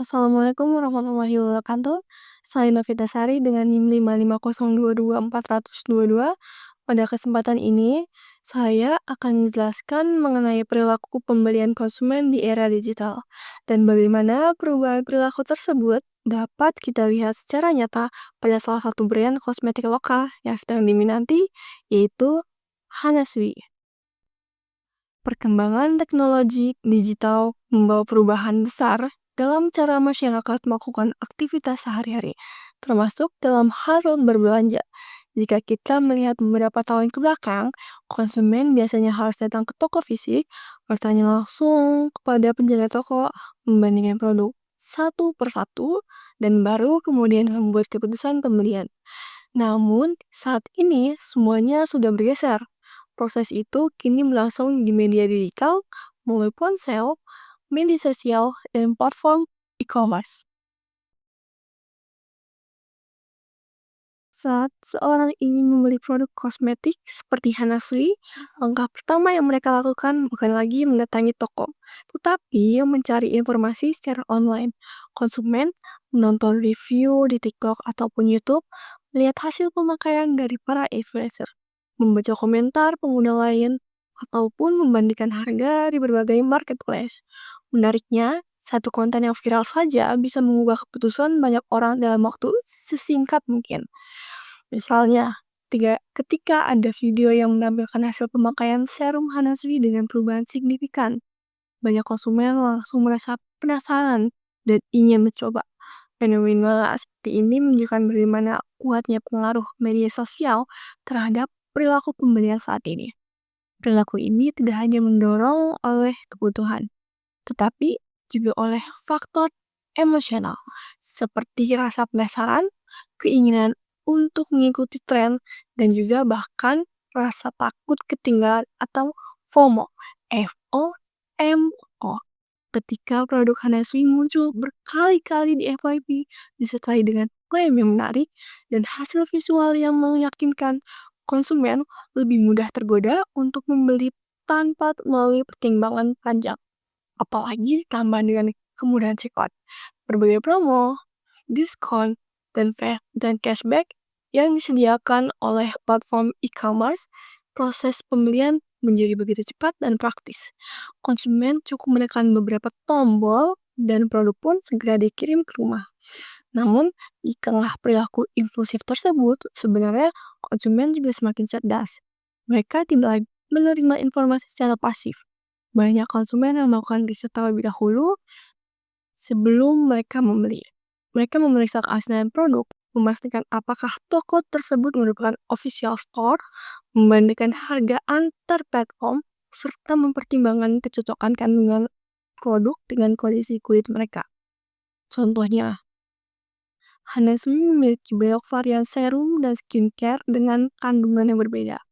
Assalamualaikum warahmatullahi wabarakatuh. Saya Novitasari dengan NIM 550222422. Pada kesempatan ini, saya akan menjelaskan mengenai perilaku pembelian konsumen di era digital dan bagaimana perubahan perilaku tersebut dapat kita lihat secara nyata pada salah satu brand kosmetik lokal yang sedang diminati, yaitu Hanasui. Perkembangan teknologi digital membawa perubahan besar dalam cara masyarakat melakukan aktivitas sehari-hari, termasuk dalam hal berbelanja. Jika kita melihat beberapa tahun ke belakang, konsumen biasanya harus datang ke toko fisik, bertanya langsung kepada penjaga toko, membandingkan produk satu persatu, dan baru kemudian membuat keputusan pembelian. Namun, saat ini semuanya sudah bergeser. Proses itu kini berlangsung di media digital, melalui ponsel, media sosial, dan platform e-commerce. Saat seorang ingin membeli produk kosmetik seperti Hanafri, langkah pertama yang mereka lakukan bukan lagi mendatangi toko, tetapi mencari informasi secara online. Konsumen menonton review di TikTok ataupun YouTube, melihat hasil pemakaian dari para influencer, membaca komentar pengguna lain, ataupun membandingkan harga di berbagai marketplace. Menariknya, satu konten yang viral saja bisa mengubah keputusan banyak orang dalam waktu sesingkat mungkin. Misalnya, ketika ada video yang menampilkan hasil pemakaian serum Hanasui dengan perubahan signifikan, banyak konsumen langsung merasa penasaran dan ingin mencoba. Fenomena seperti ini menunjukkan bagaimana kuatnya pengaruh media sosial terhadap perilaku pembelian saat ini. Perilaku ini tidak hanya mendorong oleh kebutuhan, tetapi juga oleh faktor emosional, seperti rasa penasaran, keinginan untuk mengikuti tren, dan juga bahkan rasa takut ketinggalan atau FOMO. FOMO. Ketika produk Hanasui muncul berkali-kali di FYP, disertai dengan klaim yang menarik dan hasil visual yang meyakinkan, konsumen lebih mudah tergoda untuk membeli tanpa melalui pertimbangan panjang. Apalagi ditambah dengan kemudahan checkout, berbagai promo, diskon, dan cashback yang disediakan oleh platform e-commerce, proses pembelian menjadi begitu cepat dan praktis. Konsumen cukup menekan beberapa tombol dan produk pun segera dikirim ke rumah. Namun, di tengah perilaku impulsif tersebut, sebenarnya konsumen juga semakin cerdas. Mereka tidak lagi menerima informasi secara pasif. Banyak konsumen yang melakukan riset terlebih dahulu sebelum mereka membeli. Mereka memeriksa keaslian produk, memastikan apakah toko tersebut merupakan official store, membandingkan harga antar platform, serta mempertimbangkan kecocokan kandungan produk dengan kondisi kulit mereka. Contohnya, Hanasui memiliki banyak varian serum dan skincare dengan kandungan yang berbeda.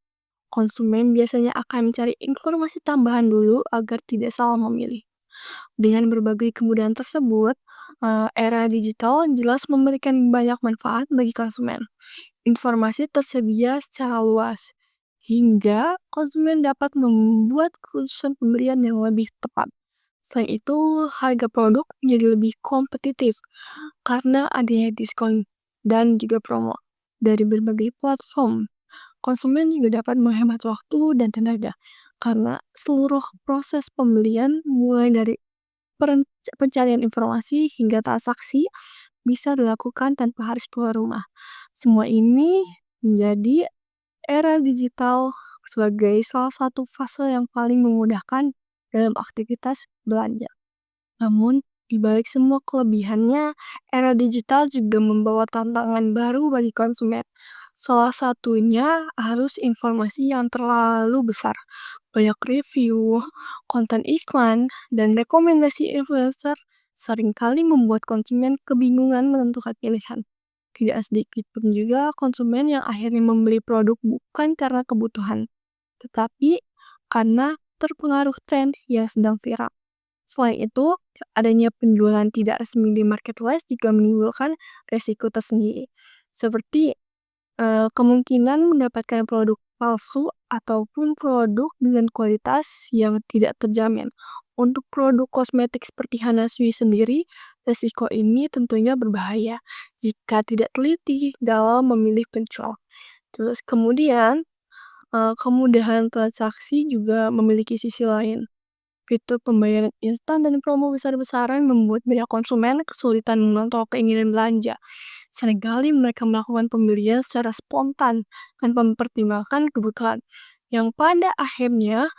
Konsumen biasanya akan mencari informasi tambahan dulu agar tidak salah memilih. Dengan berbagai kemudahan tersebut, era digital jelas memberikan banyak manfaat bagi konsumen. Informasi tersedia secara luas, hingga konsumen dapat membuat keputusan pembelian yang lebih tepat. Selain itu, harga produk menjadi lebih kompetitif karena adanya diskon dan juga promo dari berbagai platform. Konsumen juga dapat menghemat waktu dan tenaga karena seluruh proses pembelian mulai dari pencarian informasi hingga transaksi bisa dilakukan tanpa harus keluar rumah. Semua ini menjadi era digital sebagai salah satu fase yang paling memudahkan dalam aktivitas belanja. Namun, di balik semua kelebihannya, era digital juga membawa tantangan baru bagi konsumen. Salah satunya arus informasi yang terlalu besar. Banyak review, konten iklan, dan rekomendasi influencer seringkali membuat konsumen kebingungan menentukan pilihan. Tidak sedikit pun juga konsumen yang akhirnya membeli produk bukan karena kebutuhan, tetapi karena terpengaruh tren yang sedang viral. Selain itu, adanya penjualan tidak resmi di marketplace juga menimbulkan resiko tersendiri, seperti kemungkinan mendapatkan produk palsu ataupun produk dengan kualitas yang tidak terjamin. Untuk produk kosmetik seperti Hanasui sendiri, Resiko ini tentunya berbahaya jika tidak teliti dalam memilih penjual. Terus kemudian, kemudahan transaksi juga memiliki sisi lain. Fitur pembayaran instan dan promo besar-besaran membuat banyak konsumen kesulitan mengontrol keinginan belanja. Seringkali mereka melakukan pembelian secara spontan tanpa mempertimbangkan kebutuhan, yang pada akhirnya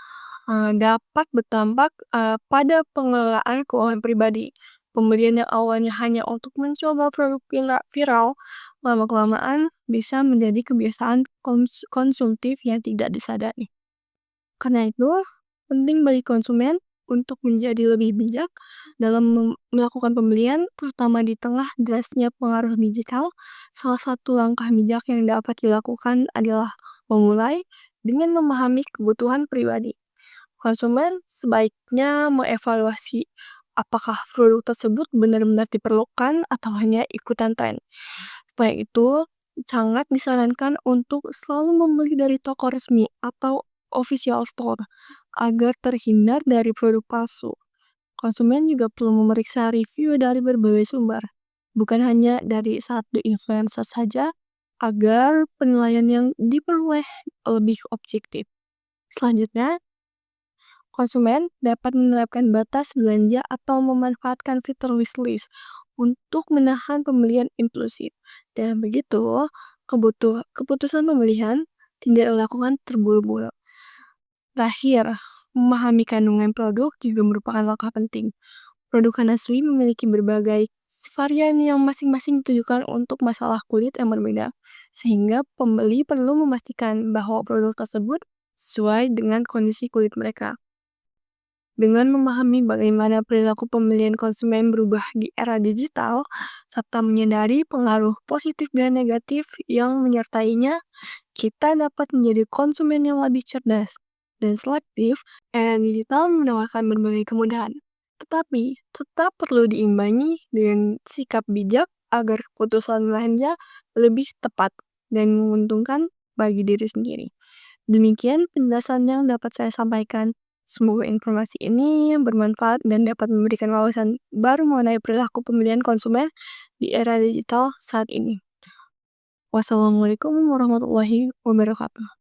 dapat berdampak pada pengelolaan keuangan pribadi. Pembelian yang awalnya hanya untuk mencoba produk viral, lama-kelamaan bisa menjadi kebiasaan konsumtif yang tidak disadari. Karena itu, penting bagi konsumen untuk menjadi lebih bijak dalam melakukan pembelian, terutama di tengah derasnya pengaruh digital. Salah satu langkah bijak yang dapat dilakukan adalah memulai dengan memahami kebutuhan pribadi. Konsumen sebaiknya mengevaluasi apakah produk tersebut benar-benar diperlukan atau hanya ikutan tren. Selain itu, sangat disarankan untuk selalu membeli dari toko resmi atau official store agar terhindar dari produk palsu. Konsumen juga perlu memeriksa review dari berbagai sumber, bukan hanya dari satu influencer saja, agar penilaian yang diperoleh lebih objektif. Selanjutnya, konsumen dapat menerapkan batas belanja atau memanfaatkan fitur wishlist untuk menahan pembelian impulsif. Dan begitu, keputusan pembelian tidak dilakukan terburu-buru. Terakhir, memahami kandungan produk juga merupakan langkah penting. Produk Hanasui memiliki berbagai varian yang masing-masing ditujukan untuk masalah kulit yang berbeda, sehingga pembeli perlu memastikan bahwa produk tersebut sesuai dengan kondisi kulit mereka. Dengan memahami bagaimana perilaku pembelian konsumen berubah di era digital, serta menyadari pengaruh positif dan negatif yang menyertainya, kita dapat menjadi konsumen yang lebih cerdas dan selektif. Era digital menawarkan berbagai kemudahan, tetapi tetap perlu diimbangi dengan sikap bijak agar keputusan belanja lebih tepat dan menguntungkan bagi diri sendiri. Demikian penjelasan yang dapat saya sampaikan. Semoga informasi ini bermanfaat dan dapat memberikan wawasan baru mengenai perilaku pembelian konsumen di era digital saat ini. Wassalamualaikum warahmatullahi wabarakatuh.